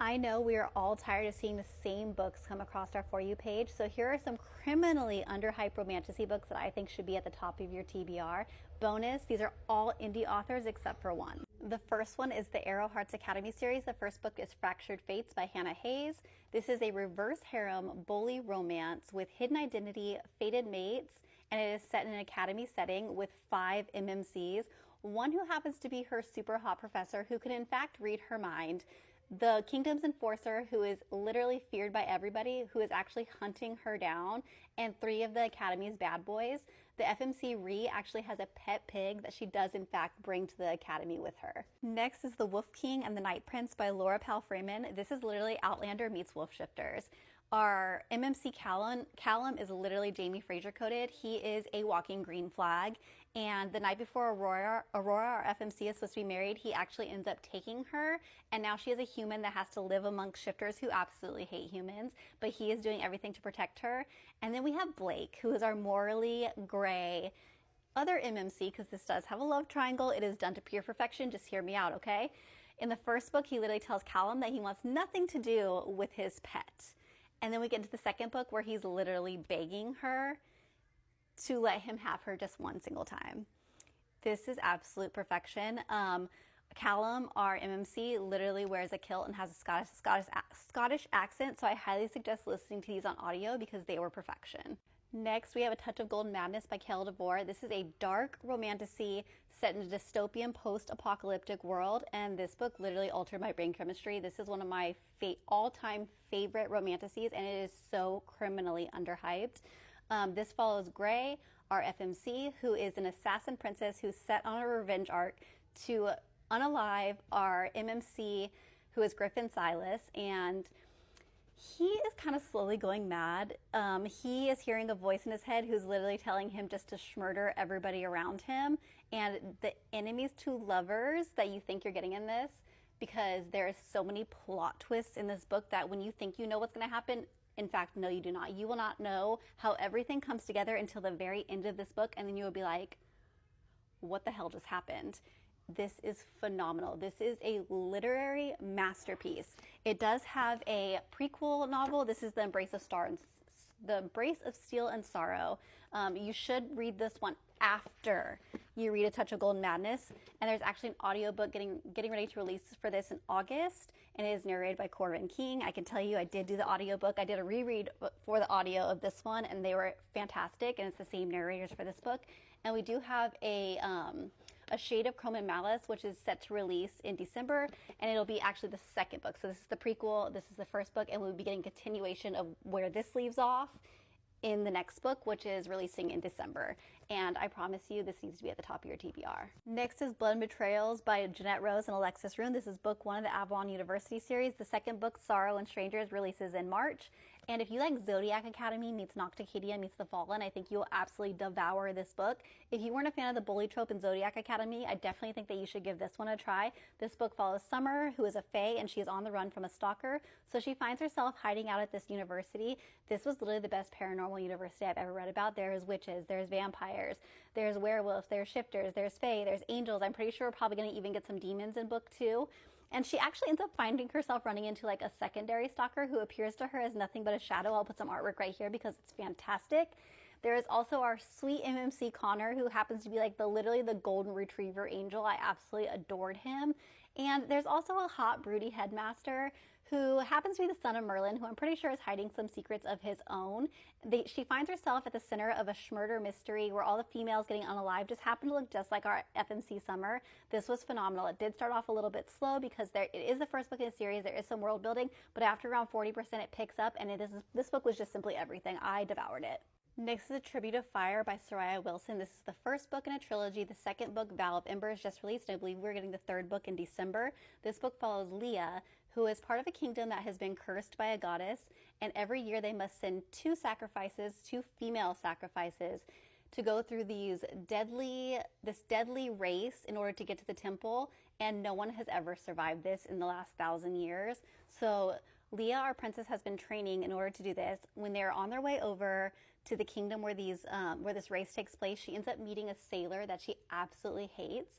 I know we are all tired of seeing the same books come across our For You page, so here are some criminally underhyped romantasy books that I think should be at the top of your TBR. Bonus, these are all indie authors except for one. The first one is the Arrow Hearts Academy series. The first book is Fractured Fates by Hannah Hayes. This is a reverse harem bully romance with hidden identity, fated mates, and it is set in an academy setting with 5 MMCs, one who happens to be her super hot professor who can in fact read her mind, the Kingdom's enforcer who is literally feared by everybody, who is actually hunting her down, and 3 of the Academy's bad boys. The FMC Ree actually has a pet pig that she does in fact bring to the Academy with her. Next is The Wolf King and the Night Prince by Laura Pal Freeman. This is literally Outlander meets Wolf Shifters. Our MMC Callum is literally Jamie Fraser coded. He is a walking green flag. And the night before Aurora, our FMC, is supposed to be married, he actually ends up taking her. And now she is a human that has to live amongst shifters who absolutely hate humans. But he is doing everything to protect her. And then we have Blake, who is our morally gray other MMC, because this does have a love triangle. It is done to pure perfection. Just hear me out, okay? In the first book, he literally tells Callum that he wants nothing to do with his pet. And then we get into the second book where he's literally begging her to let him have her just one single time. This is absolute perfection. Callum, our MMC, literally wears a kilt and has a Scottish accent, so I highly suggest listening to these on audio because they were perfection. Next, we have A Touch of Golden Madness by Kel DeVore. This is a dark romantasy set in a dystopian post-apocalyptic world, and this book literally altered my brain chemistry. This is one of my all-time favorite romantasies, and it is so criminally underhyped. This follows Gray, our FMC, who is an assassin princess who's set on a revenge arc to unalive our MMC, who is Griffin Silas, and he is kind of slowly going mad. He is hearing a voice in his head who's literally telling him just to schmurder everybody around him. And the enemies to lovers that you think you're getting in this, because there is so many plot twists in this book that when you think you know what's going to happen, in fact, no, you do not. You will not know how everything comes together until the very end of this book, and then you will be like, what the hell just happened? This is phenomenal. This is a literary masterpiece. It does have a prequel novel. This is The Embrace of Steel and Sorrow. You should read this one after you read A Touch of Golden Madness. And there's actually an audiobook getting ready to release for this in August, and it is narrated by Corbin King. I can tell you I did do the audiobook. I did a reread for the audio of this one, and they were fantastic, and it's the same narrators for this book. And we do have a Shade of Chrome and Malice, which is set to release in December, and it'll be actually the second book. So this is the prequel, this is the first book, and we'll be getting continuation of where this leaves off in the next book, which is releasing in December. And I promise you, this needs to be at the top of your TBR. Next is Blood and Betrayals by Jeanette Rose and Alexis Rune. This is book 1 of the Avalon University series. The second book, Sorrow and Strangers, releases in March. And if you like Zodiac Academy meets Nocticadia meets The Fallen, I think you'll absolutely devour this book. If you weren't a fan of the bully trope in Zodiac Academy, I definitely think that you should give this one a try. This book follows Summer, who is a fae, and she is on the run from a stalker. So she finds herself hiding out at this university. This was literally the best paranormal university I've ever read about. There's witches, there's vampires, there's werewolves, there's shifters, there's fae, there's angels. I'm pretty sure we're probably going to even get some demons in book 2. And she actually ends up finding herself running into like a secondary stalker who appears to her as nothing but a shadow. I'll put some artwork right here because it's fantastic. There is also our sweet MMC Connor, who happens to be like literally the golden retriever angel. I absolutely adored him. And there's also a hot broody headmaster who happens to be the son of Merlin, who I'm pretty sure is hiding some secrets of his own. She finds herself at the center of a schmurder mystery where all the females getting unalived just happen to look just like our FMC Summer. This was phenomenal. It did start off a little bit slow because it is the first book in the series. There is some world building, but after around 40% it picks up, and this book was just simply everything. I devoured it. Next is A Tribute of Fire by Soraya Wilson. This is the first book in a trilogy. The second book, Vow of Embers, just released, and I believe we're getting the third book in December. This book follows Leah, who is part of a kingdom that has been cursed by a goddess, and every year they must send 2 female sacrifices, to go through this deadly race in order to get to the temple, and no one has ever survived this in the last 1,000 years. So Leah, our princess, has been training in order to do this. When they're on their way over to the kingdom where this race takes place, she ends up meeting a sailor that she absolutely hates.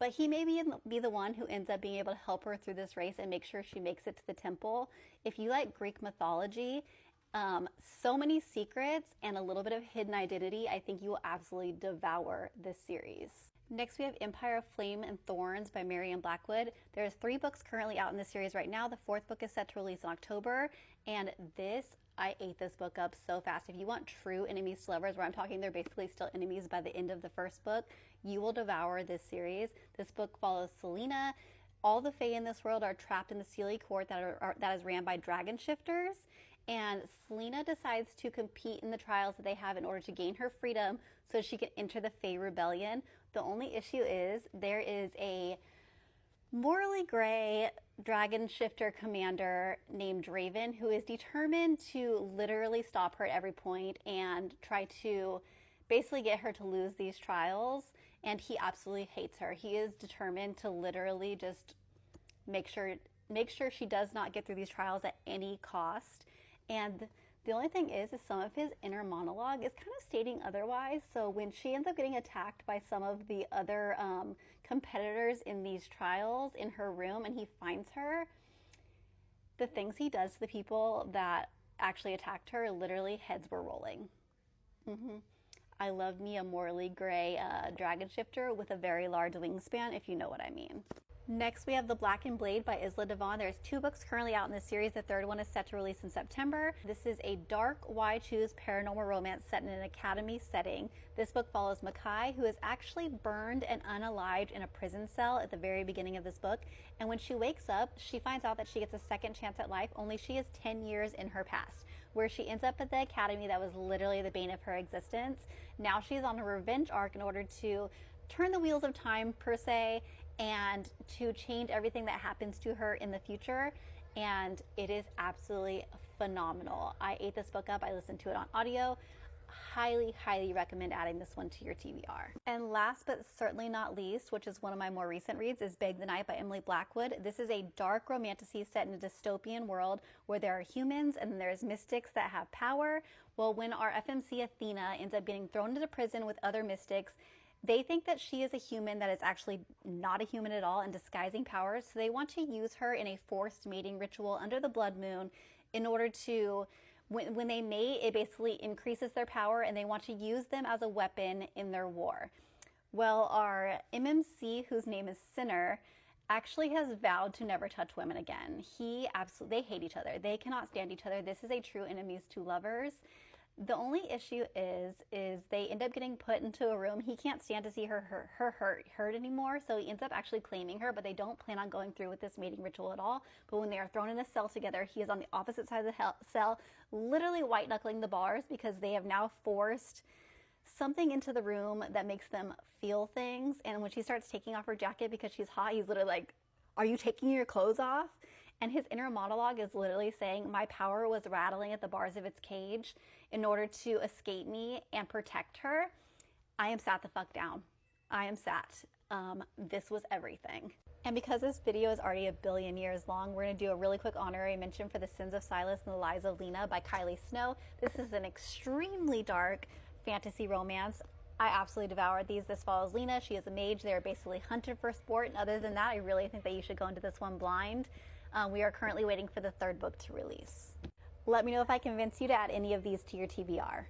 but he may be the one who ends up being able to help her through this race and make sure she makes it to the temple. If you like Greek mythology, so many secrets and a little bit of hidden identity, I think you will absolutely devour this series. Next, we have Empire of Flame and Thorns by Marianne Blackwood. There's 3 books currently out in the series right now. The 4th book is set to release in October, and I ate this book up so fast. If you want true enemies to lovers, where I'm talking they're basically still enemies by the end of the 1st book, you will devour this series. This book follows Selena. All the Fae in this world are trapped in the Seelie court that is ran by dragon shifters, and Selena decides to compete in the trials that they have in order to gain her freedom so she can enter the Fae Rebellion. The only issue is there is a morally gray dragon shifter commander named Raven who is determined to literally stop her at every point and try to basically get her to lose these trials, and he absolutely hates her. He is determined to literally just make sure she does not get through these trials at any cost. And the only thing is some of his inner monologue is kind of stating otherwise. So when she ends up getting attacked by some of the other competitors in these trials in her room and he finds her, the things he does to the people that actually attacked her, literally heads were rolling. I love me a morally gray dragon shifter with a very large wingspan, if you know what I mean. Next, we have The Blackened Blade by Isla Devon. There's 2 books currently out in this series. The 3rd one is set to release in September. This is a dark, why choose paranormal romance set in an academy setting. This book follows Makai, who is actually burned and unalived in a prison cell at the very beginning of this book. And when she wakes up, she finds out that she gets a second chance at life, only she is 10 years in her past, where she ends up at the academy that was literally the bane of her existence. Now she's on a revenge arc in order to turn the wheels of time, per se, and to change everything that happens to her in the future. And it is absolutely phenomenal. I ate this book up. I listened to it on audio. Highly, highly recommend adding this one to your TBR. And last but certainly not least, which is one of my more recent reads, is Beg the Night by Emily Blackwood. This is a dark romantasy set in a dystopian world where there are humans and there's mystics that have power. Well, when our FMC Athena ends up getting thrown into prison with other mystics, they think that she is a human that is actually not a human at all and disguising powers. So they want to use her in a forced mating ritual under the blood moon in order to, when they mate, it basically increases their power and they want to use them as a weapon in their war. Well, our MMC, whose name is Sinner, actually has vowed to never touch women again. They hate each other. They cannot stand each other. This is a true enemies to lovers. The only issue is they end up getting put into a room. He can't stand to see her hurt anymore, so he ends up actually claiming her, but they don't plan on going through with this mating ritual at all. But when they are thrown in a cell together, he is on the opposite side of the cell, literally white-knuckling the bars because they have now forced something into the room that makes them feel things. And when she starts taking off her jacket because she's hot, he's literally like, "Are you taking your clothes off?" And his inner monologue is literally saying, "My power was rattling at the bars of its cage in order to escape me and protect her. I am sat the fuck down. I am sat. This was everything." And because this video is already 1 billion years long, we're going to do a really quick honorary mention for The Sins of Silas and the Lies of Lena by Kylie Snow. This is an extremely dark fantasy romance. I absolutely devoured these. This follows Lena. She is a mage. They're basically hunted for sport. And other than that, I really think that you should go into this one blind. We are currently waiting for the 3rd book to release. Let me know if I convinced you to add any of these to your TBR.